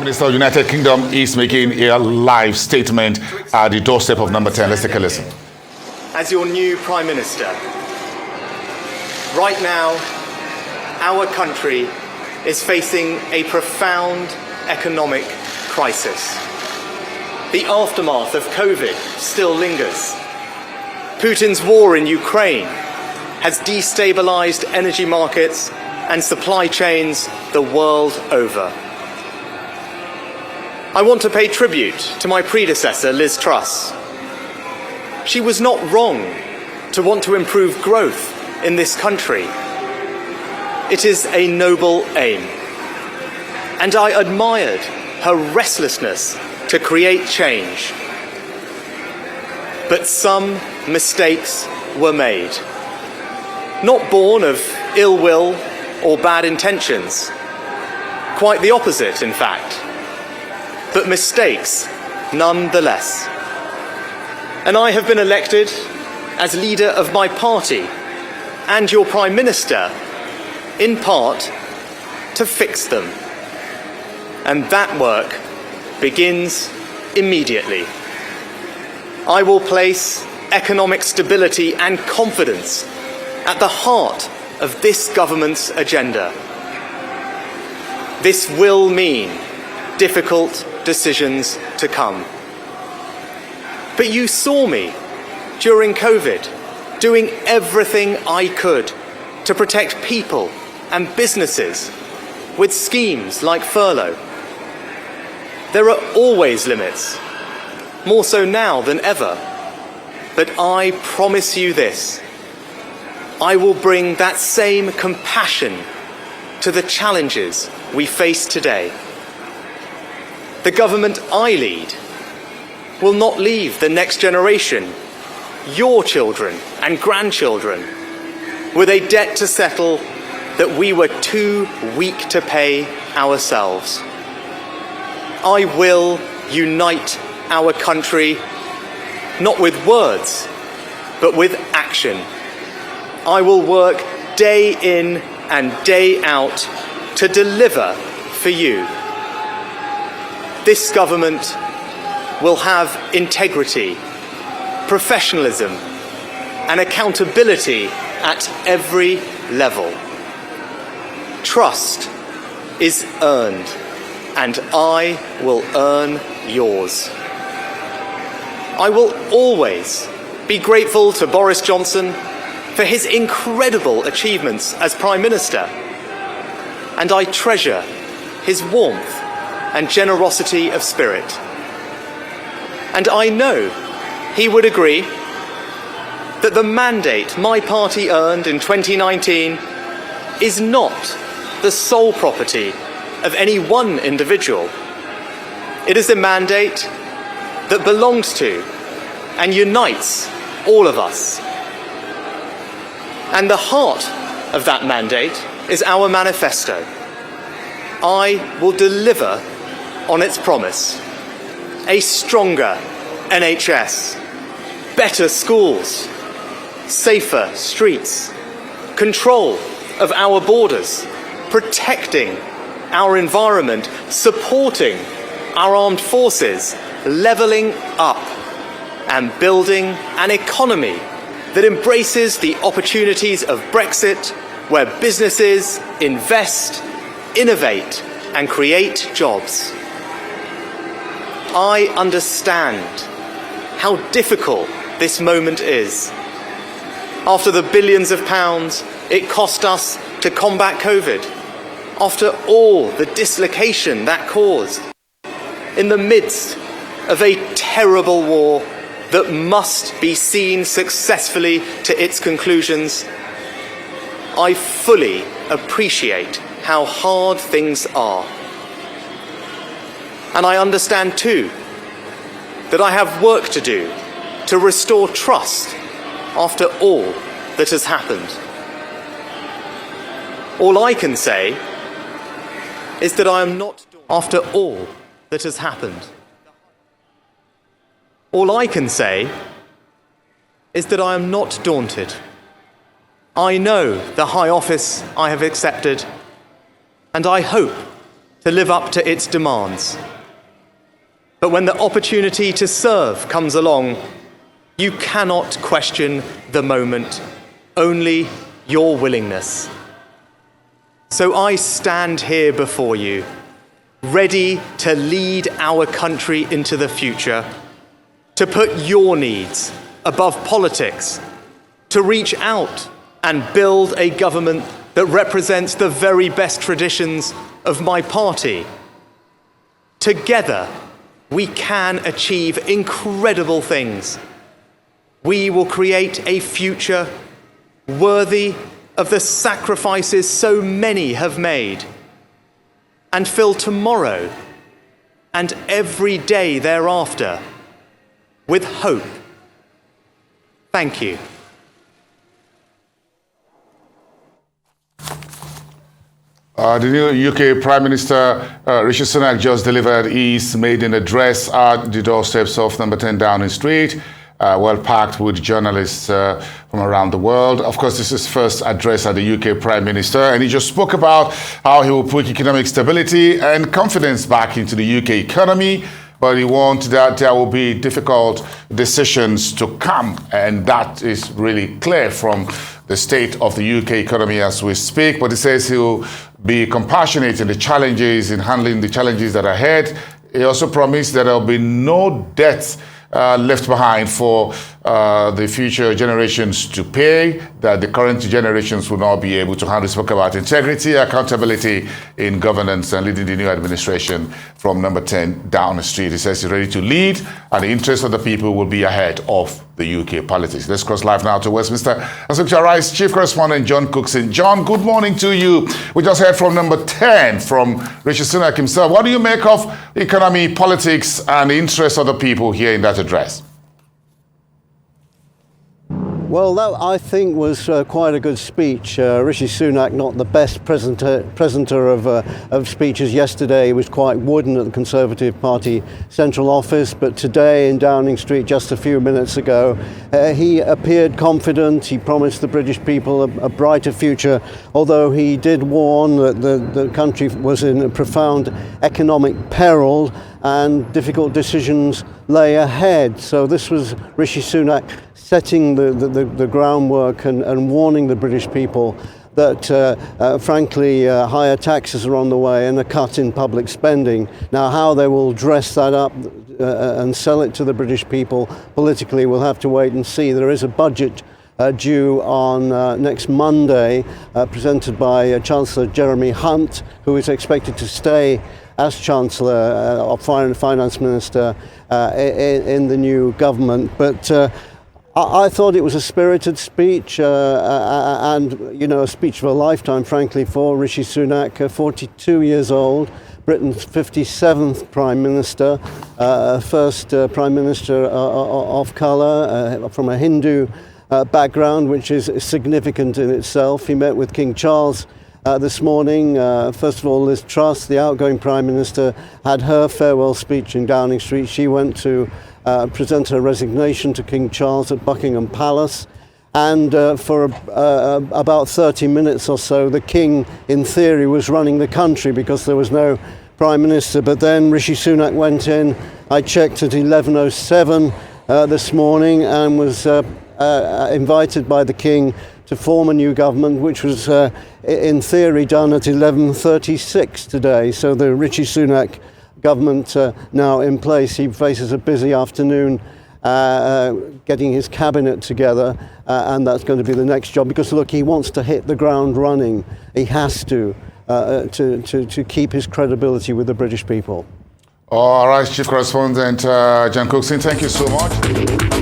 Minister of the United Kingdom is making a live statement at the doorstep of number 10. Let's take a listen. As your new Prime Minister, right now, our country is facing a profound economic crisis. The aftermath of COVID still lingers. Putin's war in Ukraine has destabilized energy markets and supply chains the world over. I want to pay tribute to my predecessor, Liz Truss. She was not wrong to want to improve growth in this country. It is a noble aim, and I admired her restlessness to create change. But some mistakes were made, not born of ill will or bad intentions. Quite the opposite, in fact, but mistakes nonetheless. And I have been elected as leader of my party and your Prime Minister, in part, to fix them. And that work begins immediately. I will place economic stability and confidence at the heart of this government's agenda. This will mean difficult decisions to come. But you saw me during COVID doing everything I could to protect people and businesses with schemes like furlough. There are always limits, more so now than ever. But I promise you this: I will bring that same compassion to the challenges we face today. The government I lead will not leave the next generation, your children and grandchildren, with a debt to settle that we were too weak to pay ourselves. I will unite our country, not with words, but with action. I will work day in and day out to deliver for you. This government will have integrity, professionalism, and accountability at every level. Trust is earned, and I will earn yours. I will always be grateful to Boris Johnson for his incredible achievements as Prime Minister, and I treasure his warmth and generosity of spirit. And I know he would agree that the mandate my party earned in 2019 is not the sole property of any one individual. It is a mandate that belongs to and unites all of us. And the heart of that mandate is our manifesto. I will deliver on its promise: a stronger NHS, better schools, safer streets, control of our borders, protecting our environment, supporting our armed forces, levelling up, and building an economy that embraces the opportunities of Brexit, where businesses invest, innovate, and create jobs. I understand how difficult this moment is. After the billions of pounds it cost us to combat COVID, after all the dislocation that caused, in the midst of a terrible war that must be seen successfully to its conclusions, I fully appreciate how hard things are. And I understand too that I have work to do to restore trust after all that has happened. All I can say is that I am not after all that has happened. All I can say is that I am not daunted. I know the high office I have accepted, and I hope to live up to its demands. But when the opportunity to serve comes along, you cannot question the moment, only your willingness. So I stand here before you, ready to lead our country into the future, to put your needs above politics, to reach out and build a government that represents the very best traditions of my party. Together, we can achieve incredible things. We will create a future worthy of the sacrifices so many have made, and fill tomorrow and every day thereafter with hope. Thank you. The new UK Prime Minister Rishi Sunak just delivered his maiden address at the doorsteps of number 10 Downing Street, well packed with journalists from around the world. Of course, this is his first address at the UK Prime Minister, and he just spoke about how he will put economic stability and confidence back into the UK economy. But he warned that there will be difficult decisions to come, and that is really clear from the state of the UK economy as we speak. But he says he'll be compassionate in the challenges, in handling the challenges that are ahead. He also promised that there will be no debt left behind for the future generations to pay, that the current generations will not be able to handle. He spoke about integrity, accountability in governance, and leading the new administration from number 10 Downing Street. He says he's ready to lead, and the interests of the people will be ahead of the UK politics. Let's cross live now to Westminster and speak to our Rise Chief Correspondent John Cookson. John, good morning to you. We just heard from number 10, from Rishi Sunak himself. What do you make of economy, politics, and the interests of the people here in that address? Well, that, I think, was quite a good speech. Rishi Sunak, not the best presenter of speeches. Yesterday he was quite wooden at the Conservative Party central office, but today in Downing Street, just a few minutes ago, he appeared confident. He promised the British people a brighter future, although he did warn that the country was in profound economic peril and difficult decisions lay ahead. So this was Rishi Sunak setting the groundwork and warning the British people that, frankly, higher taxes are on the way and a cut in public spending. Now, how they will dress that up and sell it to the British people politically, we'll have to wait and see. There is a budget due on next Monday, presented by Chancellor Jeremy Hunt, who is expected to stay as Chancellor or Finance Minister in the new government. But I thought it was a spirited speech and, you know, a speech of a lifetime, frankly, for Rishi Sunak, 42 years old, Britain's 57th Prime Minister, first Prime Minister of colour, from a Hindu background, which is significant in itself. He met with King Charles this morning. First of all, Liz Truss, the outgoing Prime Minister, had her farewell speech in Downing Street. She went to present her resignation to King Charles at Buckingham Palace. And for about 30 minutes or so, the King, in theory, was running the country because there was no Prime Minister. But then Rishi Sunak went in, I checked at 11:07 this morning, and was invited by the King to form a new government, which was in theory done at 11:36 today. So the Rishi Sunak government now in place. He faces a busy afternoon getting his cabinet together, and that's going to be the next job, because look, he wants to hit the ground running. He has to keep his credibility with the British people. All right, Chief Correspondent John Cookson, thank you so much.